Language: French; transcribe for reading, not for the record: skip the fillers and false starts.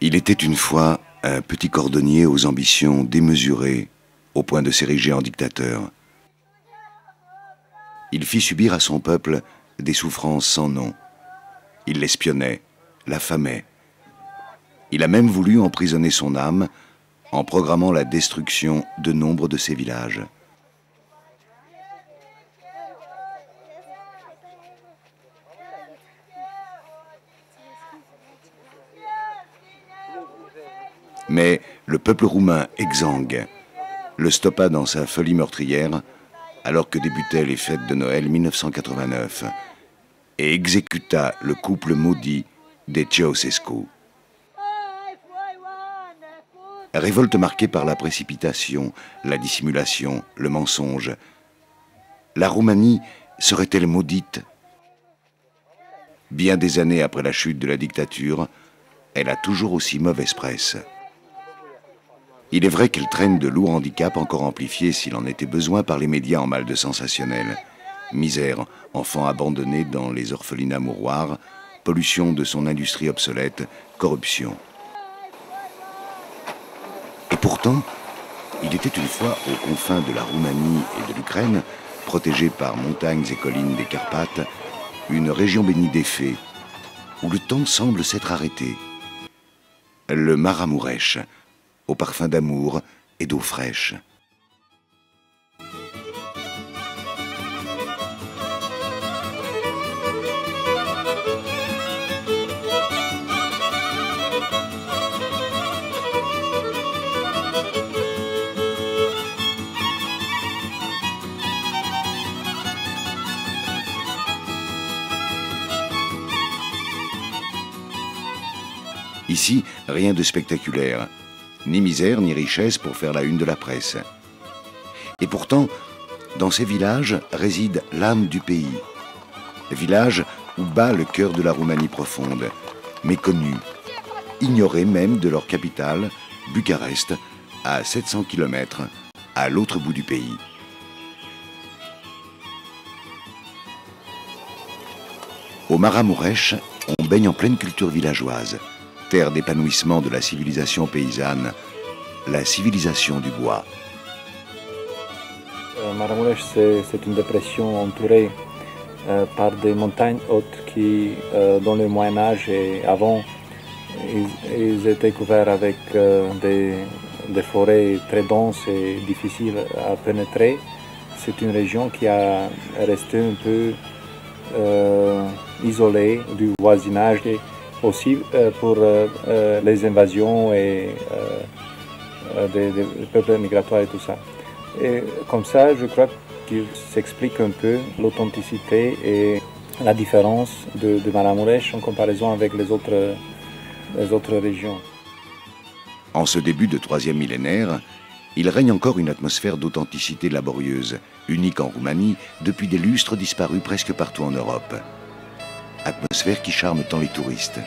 Il était une fois un petit cordonnier aux ambitions démesurées, au point de s'ériger en dictateur. Il fit subir à son peuple des souffrances sans nom. Il l'espionnait, l'affamait. Il a même voulu emprisonner son âme en programmant la destruction de nombre de ses villages. Mais le peuple roumain exsangue le stoppa dans sa folie meurtrière alors que débutaient les fêtes de Noël 1989 et exécuta le couple maudit des Ceausescu. Révolte marquée par la précipitation, la dissimulation, le mensonge. La Roumanie serait-elle maudite? Bien des années après la chute de la dictature, elle a toujours aussi mauvaise presse. Il est vrai qu'elle traîne de lourds handicaps encore amplifiés s'il en était besoin par les médias en mal de sensationnel. Misère, enfants abandonnés dans les orphelinats mouroirs, pollution de son industrie obsolète, corruption. Et pourtant, il était une fois aux confins de la Roumanie et de l'Ukraine, protégée par montagnes et collines des Carpates, une région bénie des fées, où le temps semble s'être arrêté. Le Maramuresh, au parfum d'amour et d'eau fraîche. Ici, rien de spectaculaire. Ni misère, ni richesse pour faire la une de la presse. Et pourtant, dans ces villages réside l'âme du pays. Village où bat le cœur de la Roumanie profonde, méconnue, ignorée même de leur capitale, Bucarest, à 700 km, à l'autre bout du pays. Au Maramuresh, on baigne en pleine culture villageoise. Terre d'épanouissement de la civilisation paysanne, la civilisation du bois. Maramuresh, c'est une dépression entourée par des montagnes hautes qui, dans le Moyen-Âge et avant, ils étaient couverts avec des forêts très denses et difficiles à pénétrer. C'est une région qui a resté un peu isolée du voisinage. Aussi pour les invasions et des peuples migratoires et tout ça. Et comme ça, je crois qu'il s'explique un peu l'authenticité et la différence de Maramuresh en comparaison avec les autres régions. En ce début de troisième millénaire, il règne encore une atmosphère d'authenticité laborieuse, unique en Roumanie depuis des lustres disparus presque partout en Europe. Atmosphère qui charme tant les touristes.